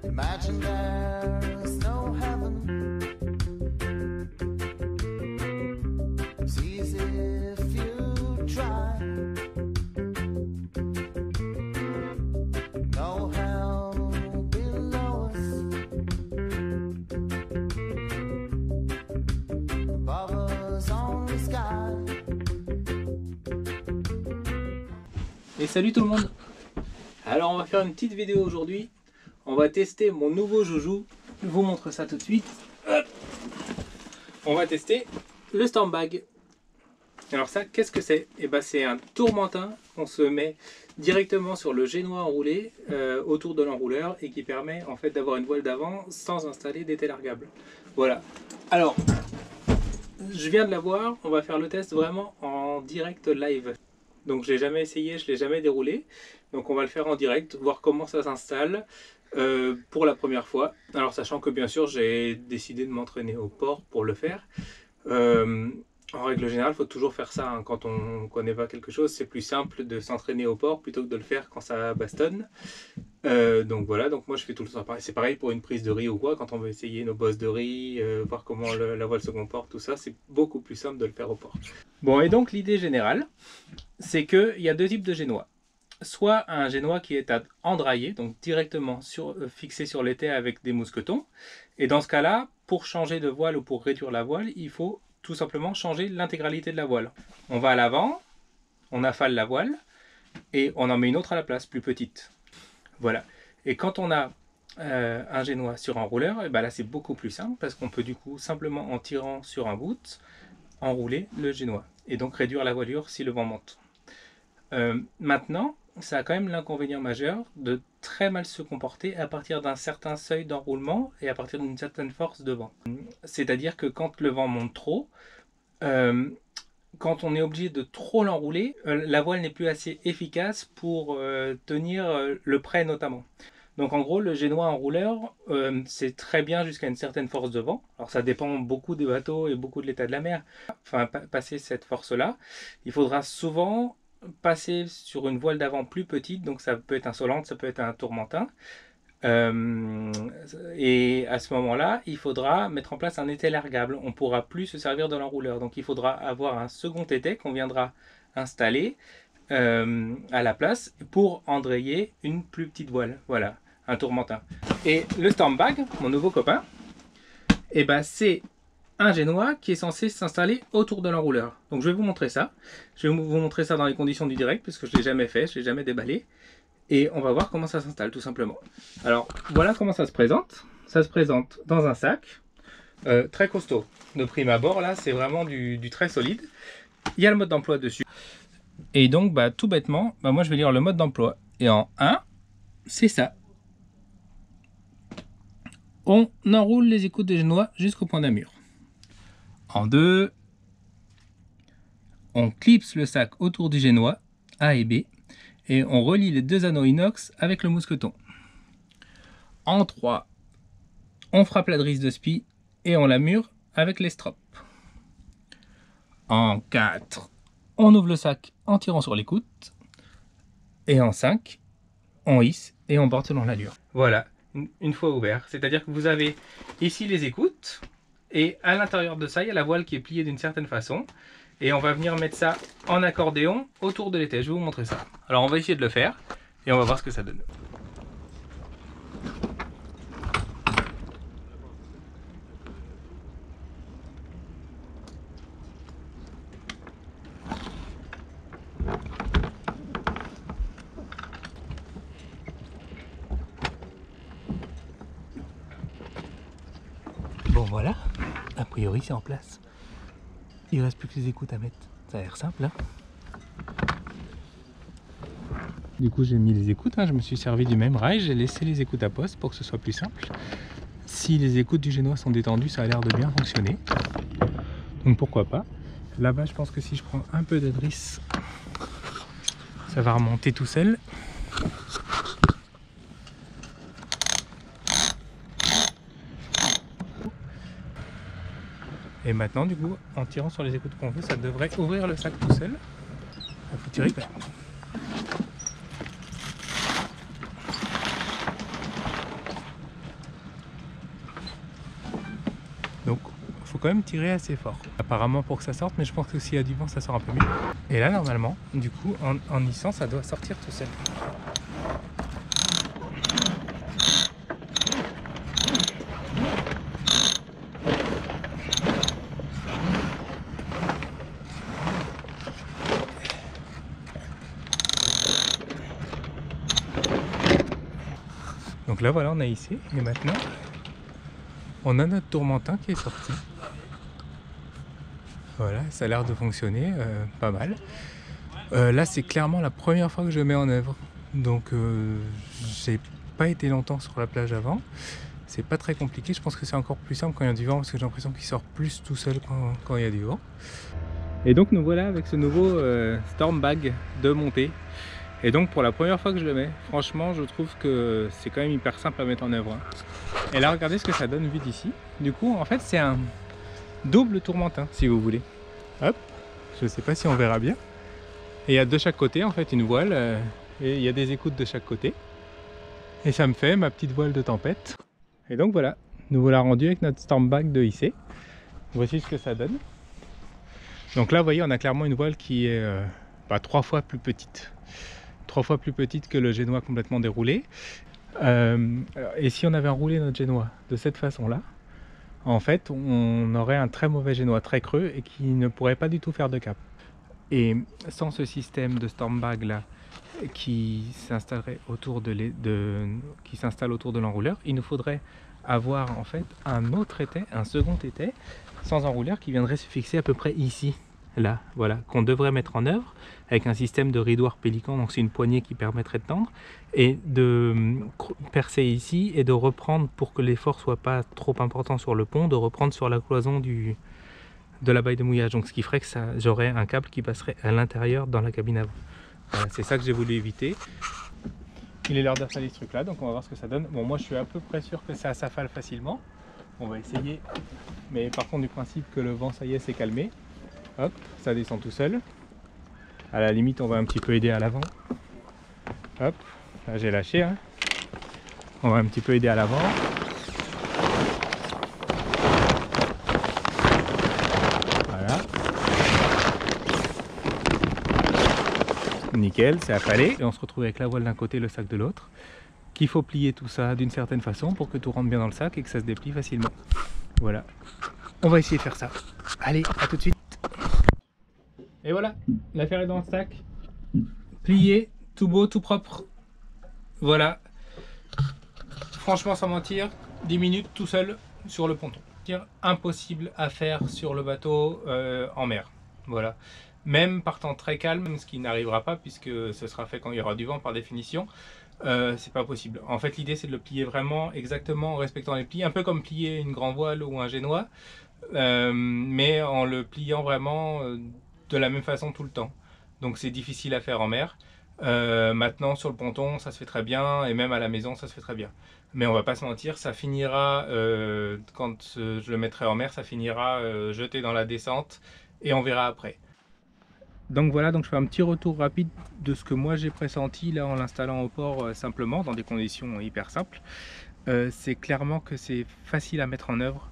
Imagine there's no heaven. It's easy if you try. No hell below us. Above us only sky. Et salut tout le monde! Alors on va faire une petite vidéo aujourd'hui. On va tester mon nouveau joujou. Je vous montre ça tout de suite. Hop, on va tester le Stormbag. Alors ça, qu'est-ce que c'est? Et ben c'est un tourmentin qu'on se met directement sur le génois enroulé autour de l'enrouleur et qui permet en fait d'avoir une voile d'avant sans installer d'été largable. Voilà. Alors, je viens de l'avoir. On va faire le test vraiment en direct live. Donc je l'ai jamais essayé, je l'ai jamais déroulé. Donc on va le faire en direct, voir comment ça s'installe pour la première fois. Alors sachant que bien sûr j'ai décidé de m'entraîner au port pour le faire. En règle générale, il faut toujours faire ça hein. Quand on ne connaît pas quelque chose, c'est plus simple de s'entraîner au port plutôt que de le faire quand ça bastonne. Donc voilà, donc moi je fais tout le temps pareil. C'est pareil pour une prise de riz ou quoi, quand on veut essayer nos bosses de riz, voir comment la voile se comporte, tout ça, c'est beaucoup plus simple de le faire au port. Bon, et donc l'idée générale, c'est qu'il y a deux types de génois. Soit un génois qui est à endrailler, donc directement fixé sur l'étai avec des mousquetons. Et dans ce cas-là, pour changer de voile ou pour réduire la voile, il faut tout simplement changer l'intégralité de la voile. On va à l'avant, on affale la voile et on en met une autre à la place, plus petite. Voilà. Et quand on a un génois sur un rouleur, et ben là c'est beaucoup plus simple parce qu'on peut du coup simplement en tirant sur un bout, enrouler le génois et donc réduire la voilure si le vent monte. Maintenant, ça a quand même l'inconvénient majeur de très mal se comporter à partir d'un certain seuil d'enroulement et à partir d'une certaine force de vent. C'est-à-dire que quand le vent monte trop, quand on est obligé de trop l'enrouler, la voile n'est plus assez efficace pour tenir le près notamment. Donc en gros, le génois enrouleur, c'est très bien jusqu'à une certaine force de vent. Alors ça dépend beaucoup des bateaux et beaucoup de l'état de la mer. Enfin, passer cette force-là, il faudra souvent passer sur une voile d'avant plus petite, donc ça peut être un solente, ça peut être un tourmentin. Et à ce moment-là, il faudra mettre en place un étai largable. On ne pourra plus se servir de l'enrouleur. Donc il faudra avoir un second étai qu'on viendra installer à la place pour endrayer une plus petite voile. Voilà, un tourmentin. Et le Stormbag, mon nouveau copain, et ben c'est un génois qui est censé s'installer autour de l'enrouleur. Donc je vais vous montrer ça. Je vais vous montrer ça dans les conditions du direct, parce que je ne l'ai jamais fait, je ne l'ai jamais déballé. Et on va voir comment ça s'installe tout simplement. Alors voilà comment ça se présente. Ça se présente dans un sac très costaud. De prime abord, là c'est vraiment du très solide. Il y a le mode d'emploi dessus. Et donc bah, tout bêtement, bah, moi je vais lire le mode d'emploi. Et en 1, c'est ça. On enroule les écoutes de génois jusqu'au point d'amure. En 2, on clipse le sac autour du génois, A et B, et on relie les deux anneaux inox avec le mousqueton. En 3, on frappe la drisse de spi et on la mure avec les strops. En 4, on ouvre le sac en tirant sur l'écoute. Et en 5, on hisse et on borde selon l'allure. Voilà, une fois ouvert. C'est-à-dire que vous avez ici les écoutes. Et à l'intérieur de ça, il y a la voile qui est pliée d'une certaine façon. Et on va venir mettre ça en accordéon autour de l'étai. Je vais vous montrer ça. Alors on va essayer de le faire et on va voir ce que ça donne. Bon voilà, a priori c'est en place. Il ne reste plus que les écoutes à mettre. Ça a l'air simple hein. Du coup j'ai mis les écoutes, hein. Je me suis servi du même rail, j'ai laissé les écoutes à poste pour que ce soit plus simple. Si les écoutes du génois sont détendues, ça a l'air de bien fonctionner. Donc pourquoi pas. Là-bas je pense que si je prends un peu de drisse, ça va remonter tout seul. Et maintenant, du coup, en tirant sur les écoutes qu'on veut, ça devrait ouvrir le sac tout seul. Il faut tirer quand même. faut quand même tirer assez fort. Apparemment pour que ça sorte, mais je pense que s'il y a du vent, ça sort un peu mieux. Et là, normalement, du coup, en hissant, ça doit sortir tout seul. Donc là voilà, on a hissé et maintenant on a notre tourmentin qui est sorti. Voilà, ça a l'air de fonctionner pas mal. Là c'est clairement la première fois que je le mets en œuvre. Donc j'ai pas été longtemps sur la plage avant. C'est pas très compliqué, je pense que c'est encore plus simple quand il y a du vent parce que j'ai l'impression qu'il sort plus tout seul quand il y a du vent. Et donc nous voilà avec ce nouveau Storm Bag de montée. Et donc pour la première fois que je le mets, franchement je trouve que c'est quand même hyper simple à mettre en œuvre. Et là regardez ce que ça donne vu d'ici. Du coup en fait c'est un double tourmentin si vous voulez. Hop, je sais pas si on verra bien. Et il y a de chaque côté en fait une voile et il y a des écoutes de chaque côté. Et ça me fait ma petite voile de tempête. Et donc voilà, nous voilà rendus avec notre Storm Bag de hissé. Voici ce que ça donne. Donc là vous voyez on a clairement une voile qui est 3 fois plus petite. 3 fois plus petite que le génois complètement déroulé. Et si on avait enroulé notre génois de cette façon-là, en fait, on aurait un très mauvais génois, très creux et qui ne pourrait pas du tout faire de cap. Et sans ce système de Storm Bag là, qui s'installerait autour qui s'installe autour de l'enrouleur, il nous faudrait avoir en fait un autre étai, un second étai, sans enrouleur qui viendrait se fixer à peu près ici. Là, voilà, qu'on devrait mettre en œuvre avec un système de ridoir pélican, donc c'est une poignée qui permettrait de tendre et de percer ici et de reprendre pour que l'effort soit pas trop important sur le pont, de reprendre sur la cloison de la baille de mouillage, donc ce qui ferait que j'aurais un câble qui passerait à l'intérieur dans la cabine avant. Voilà, c'est ça que j'ai voulu éviter. Il est l'heure d'installer ce truc là, donc on va voir ce que ça donne. Bon, moi je suis à peu près sûr que ça s'affale facilement, on va essayer, mais par contre du principe que le vent ça y est s'est calmé. Hop, ça descend tout seul. À la limite, on va un petit peu aider à l'avant. Hop, là j'ai lâché. Hein. On va un petit peu aider à l'avant. Voilà. Nickel, c'est affalé. Et on se retrouve avec la voile d'un côté, le sac de l'autre. Qu'il faut plier tout ça d'une certaine façon pour que tout rentre bien dans le sac et que ça se déplie facilement. Voilà. On va essayer de faire ça. Allez, à tout de suite. Et voilà, l'affaire est dans le sac, plié, tout beau, tout propre. Voilà, franchement sans mentir, 10 minutes tout seul sur le ponton. Impossible à faire sur le bateau en mer, voilà. Même par temps très calme, ce qui n'arrivera pas puisque ce sera fait quand il y aura du vent par définition, c'est pas possible. En fait l'idée c'est de le plier vraiment exactement en respectant les plis, un peu comme plier une grande voile ou un génois, mais en le pliant vraiment de la même façon tout le temps. Donc c'est difficile à faire en mer. Maintenant sur le ponton ça se fait très bien et même à la maison ça se fait très bien. Mais on va pas se mentir, ça finira, quand je le mettrai en mer, ça finira jeté dans la descente et on verra après. Donc voilà, donc je fais un petit retour rapide de ce que moi j'ai pressenti là en l'installant au port simplement dans des conditions hyper simples. C'est clairement que c'est facile à mettre en œuvre.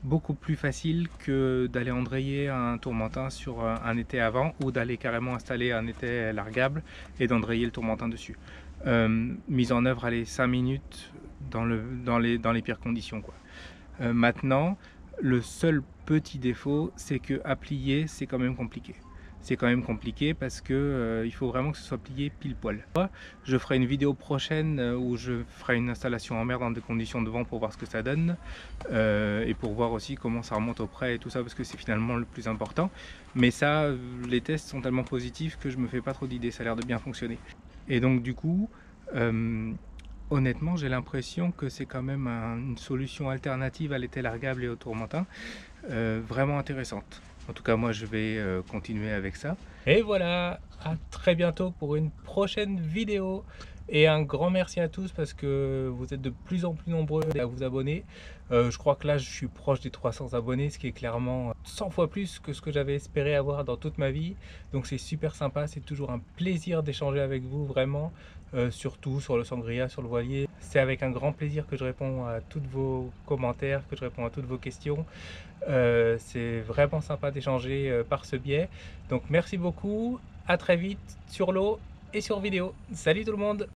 Beaucoup plus facile que d'aller endrayer un tourmentin sur un étai avant ou d'aller carrément installer un étai largable et d'endrayer le tourmentin dessus. Mise en œuvre, allez, 5 minutes dans les pires conditions, quoi. Maintenant, le seul petit défaut, c'est que à plier, c'est quand même compliqué. C'est quand même compliqué parce que il faut vraiment que ce soit plié pile poil. Je ferai une vidéo prochaine où je ferai une installation en mer dans des conditions de vent pour voir ce que ça donne et pour voir aussi comment ça remonte au près et tout ça parce que c'est finalement le plus important. Mais ça, les tests sont tellement positifs que je me fais pas trop d'idées, ça a l'air de bien fonctionner. Et donc du coup, honnêtement j'ai l'impression que c'est quand même une solution alternative à l'étai largable et au tourmentin vraiment intéressante. En tout cas, moi, je vais continuer avec ça. Et voilà, à très bientôt pour une prochaine vidéo. Et un grand merci à tous parce que vous êtes de plus en plus nombreux à vous abonner. Je crois que là je suis proche des 300 abonnés, ce qui est clairement 100 fois plus que ce que j'avais espéré avoir dans toute ma vie. Donc c'est super sympa, c'est toujours un plaisir d'échanger avec vous, vraiment, surtout sur le sangria, sur le voilier. C'est avec un grand plaisir que je réponds à tous vos commentaires, que je réponds à toutes vos questions. C'est vraiment sympa d'échanger par ce biais. Donc merci beaucoup, à très vite sur l'eau et sur vidéo. Salut tout le monde!